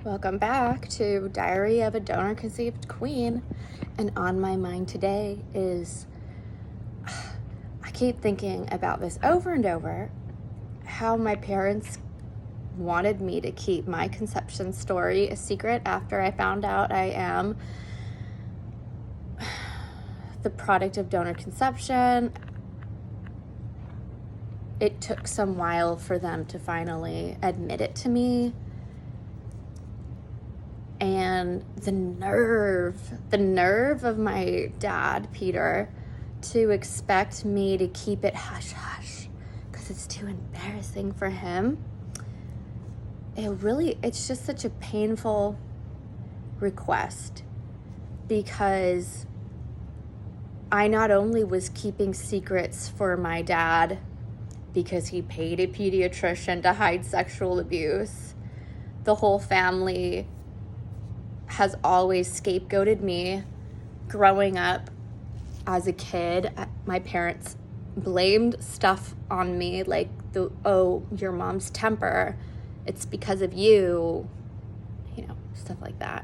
Welcome back to Diary of a Donor Conceived Queen. And on my mind today is, I keep thinking about this over and over, how my parents wanted me to keep my conception story a secret after I found out I am the product of donor conception. It took some while for them to finally admit it to me. And the nerve of my dad, Peter, to expect me to keep it hush-hush because it's too embarrassing for him. It's just such a painful request, because I not only was keeping secrets for my dad because he paid a pediatrician to hide sexual abuse. The whole family has always scapegoated me. Growing up as a kid, my parents blamed stuff on me, like, your mom's temper, it's because of you, stuff like that.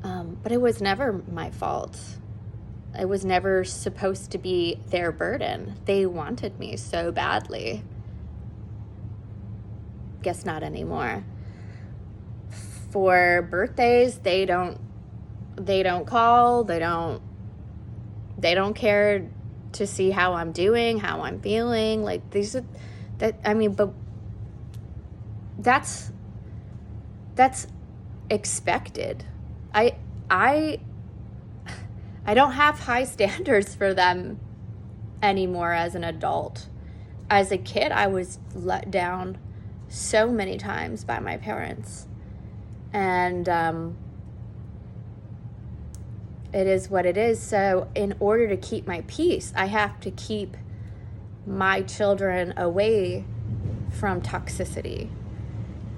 But it was never my fault. It was never supposed to be their burden. They wanted me so badly. Guess not anymore. For birthdays, they don't call, they don't care to see how I'm doing, how I'm feeling. Like, but that's expected. I don't have high standards for them anymore as an adult. As a kid, I was let down so many times by my parents. And it is what it is. So in order to keep my peace, I have to keep my children away from toxicity.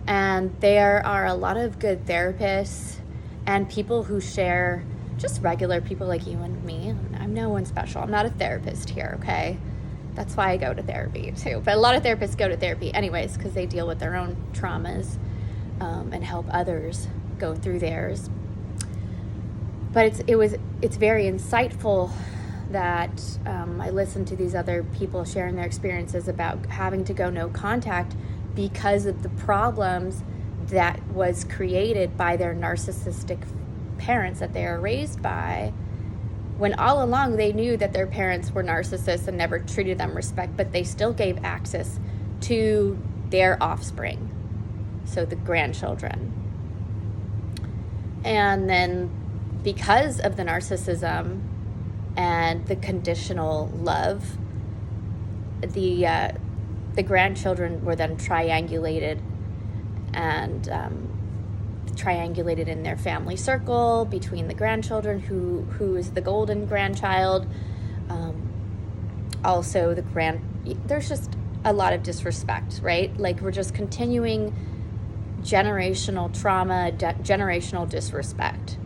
And there are a lot of good therapists and people who share, just regular people like you and me. I'm no one special. I'm not a therapist here, okay? That's why I go to therapy too. But a lot of therapists go to therapy anyways because they deal with their own traumas. And help others go through theirs. But it's very insightful that I listened to these other people sharing their experiences about having to go no contact because of the problems that was created by their narcissistic parents that they are raised by, when all along they knew that their parents were narcissists and never treated them respect, but they still gave access to their offspring. So the grandchildren. And then because of the narcissism and the conditional love, the grandchildren were then triangulated in their family circle between the grandchildren, who is the golden grandchild. Also there's just a lot of disrespect, right? Like, we're just continuing generational trauma, generational disrespect.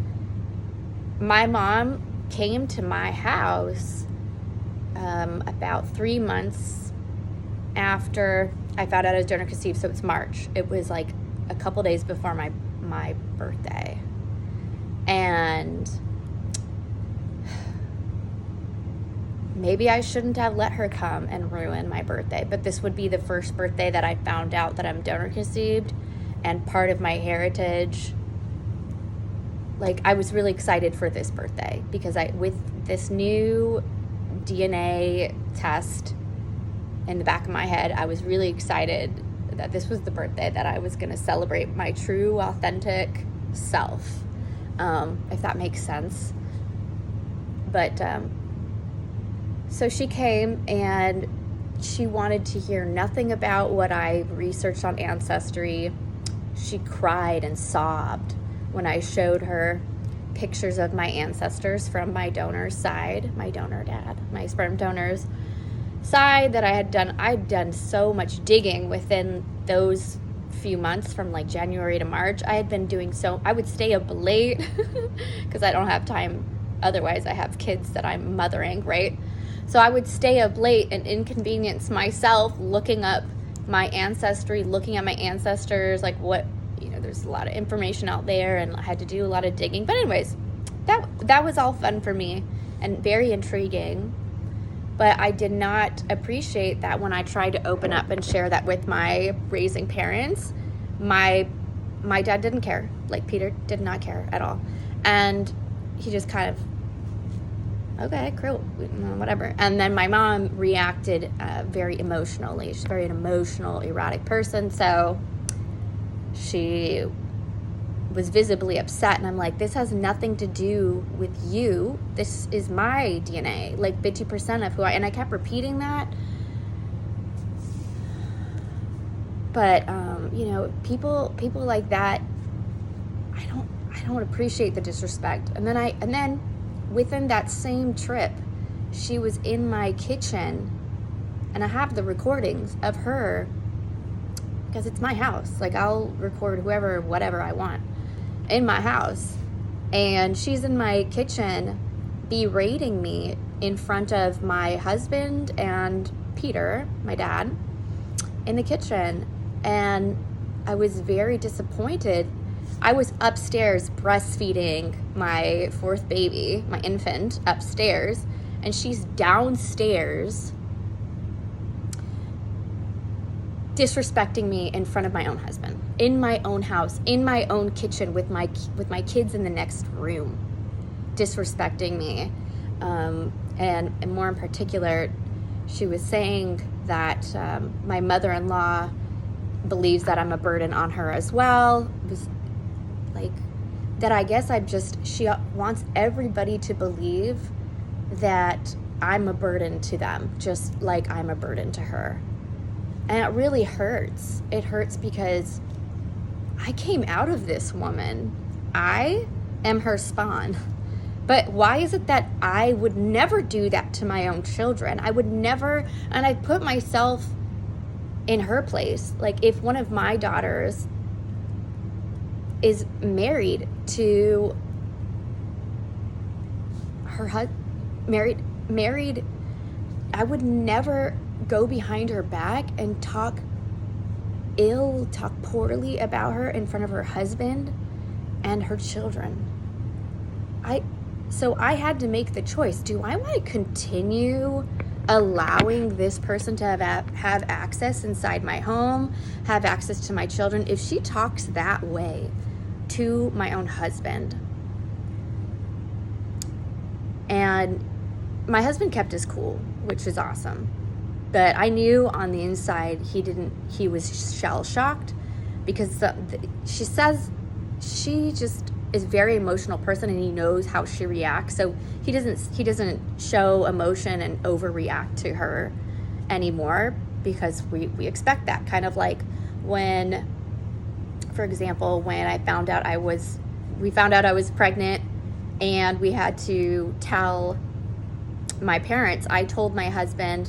My mom came to my house about 3 months after I found out I was donor conceived, so it's March. It was like a couple days before my birthday. And maybe I shouldn't have let her come and ruin my birthday, but this would be the first birthday that I found out that I'm donor conceived. And part of my heritage, like, I was really excited for this birthday because with this new DNA test in the back of my head, I was really excited that this was the birthday that I was going to celebrate my true, authentic self, if that makes sense. But so she came and she wanted to hear nothing about what I researched on Ancestry. She cried and sobbed when I showed her pictures of my ancestors from my donor's side, my donor dad, my sperm donor's side that I'd done so much digging within those few months from like January to March. I had been doing I would stay up late because I don't have time. Otherwise, I have kids that I'm mothering, right? So I would stay up late and inconvenience myself looking up my ancestry, looking at my ancestors, like what, there's a lot of information out there, and I had to do a lot of digging. But anyways, that was all fun for me and very intriguing. But I did not appreciate that when I tried to open up and share that with my raising parents. My dad didn't care. Like, Peter did not care at all. And he just kind of, okay, cool, whatever. And then my mom reacted very emotionally. She's very an emotional, erratic person. So she was visibly upset. And I'm like, this has nothing to do with you. This is my DNA, like 50% of who and I kept repeating that. But, people like that, I don't appreciate the disrespect. And then within that same trip, she was in my kitchen, and I have the recordings of her, because it's my house. Like, I'll record whoever, whatever I want in my house. And she's in my kitchen berating me in front of my husband and Peter, my dad, in the kitchen. And I was very disappointed. I was upstairs breastfeeding my fourth baby, my infant, upstairs, and she's downstairs disrespecting me in front of my own husband, in my own house, in my own kitchen with my kids in the next room, disrespecting me. And more in particular, she was saying that my mother-in-law believes that I'm a burden on her as well. It was like that. I guess she wants everybody to believe that I'm a burden to them, just like I'm a burden to her. And it really hurts. It hurts because I came out of this woman. I am her spawn. But why is it that I would never do that to my own children? I would never, and I put myself in her place. Like, if one of my daughters is married to her husband, married, I would never go behind her back and talk poorly about her in front of her husband and her children. So I had to make the choice. Do I want to continue allowing this person to have access inside my home, have access to my children? If she talks that way to my own husband, and my husband kept his cool, which is awesome. But I knew on the inside he was shell-shocked, because she says she just is a very emotional person, and he knows how she reacts. So he doesn't show emotion and overreact to her anymore, because we expect that. Kind of like when, for example, when we found out I was pregnant, and we had to tell my parents. I told my husband,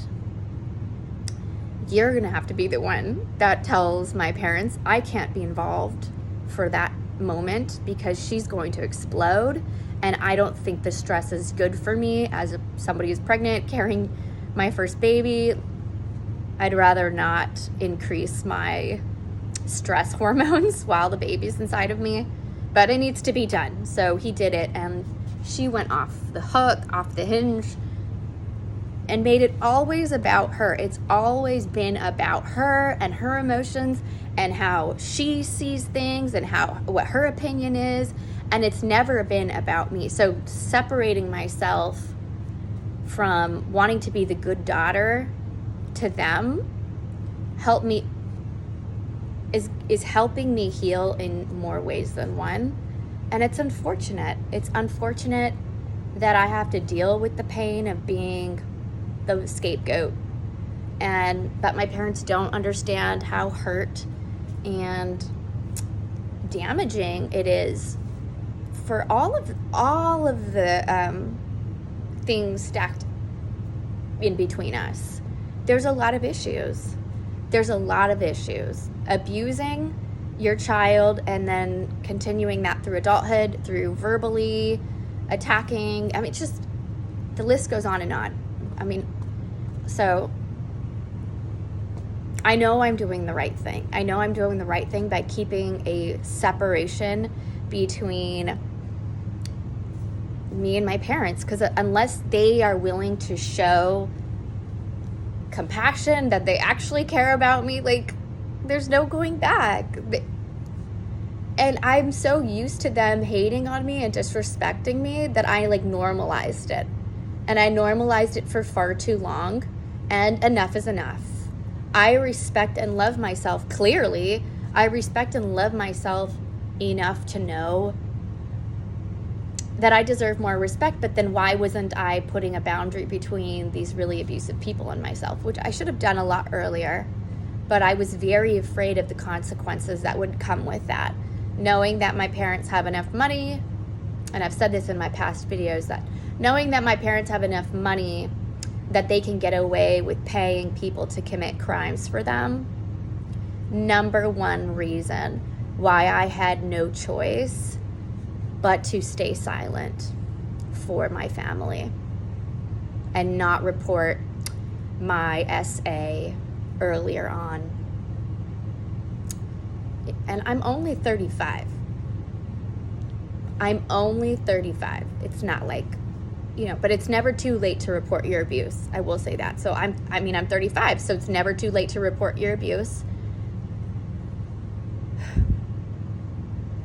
you're gonna have to be the one that tells my parents. I can't be involved for that moment, because she's going to explode, and I don't think the stress is good for me as somebody who's pregnant, carrying my first baby. I'd rather not increase my stress hormones while the baby's inside of me, but it needs to be done. So he did it, and she went off the hook, off the hinge, and made it always about her. It's always been about her and her emotions and how she sees things and what her opinion is, and it's never been about me. So separating myself from wanting to be the good daughter to them is helping me heal in more ways than one. And it's unfortunate. It's unfortunate that I have to deal with the pain of being the scapegoat, but my parents don't understand how hurt and damaging it is for all of the things stacked in between us. There's a lot of issues. Abusing your child and then continuing that through adulthood, through verbally attacking. I mean, just the list goes on and on. I mean, so I know I'm doing the right thing. I know I'm doing the right thing by keeping a separation between me and my parents, because unless they are willing to show compassion, that they actually care about me, like, there's no going back. And I'm so used to them hating on me and disrespecting me that I like normalized it. And I normalized it for far too long, and enough is enough. I respect and love myself. Clearly, I respect and love myself enough to know that I deserve more respect, but then why wasn't I putting a boundary between these really abusive people and myself, which I should have done a lot earlier. But I was very afraid of the consequences that would come with that. Knowing that my parents have enough money, and I've said this in my past videos, that knowing that my parents have enough money that they can get away with paying people to commit crimes for them. Number one reason why I had no choice but to stay silent for my family and not report my SA earlier on. And I'm only 35. I'm only 35. It's not like, but it's never too late to report your abuse. I will say that. So I'm 35, so it's never too late to report your abuse.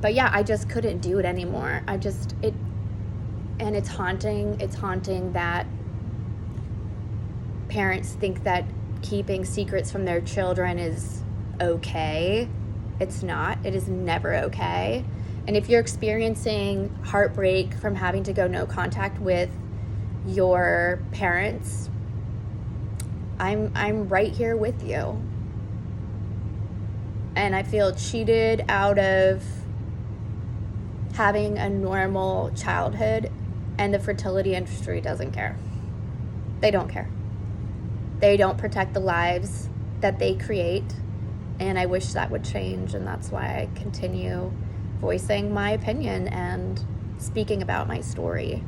But yeah, I just couldn't do it anymore. And it's haunting. It's haunting that parents think that keeping secrets from their children is okay. It's not. It is never okay. And if you're experiencing heartbreak from having to go no contact with your parents, I'm right here with you. And I feel cheated out of having a normal childhood, and the fertility industry doesn't care. They don't care. They don't protect the lives that they create, and I wish that would change, and that's why I continue voicing my opinion and speaking about my story.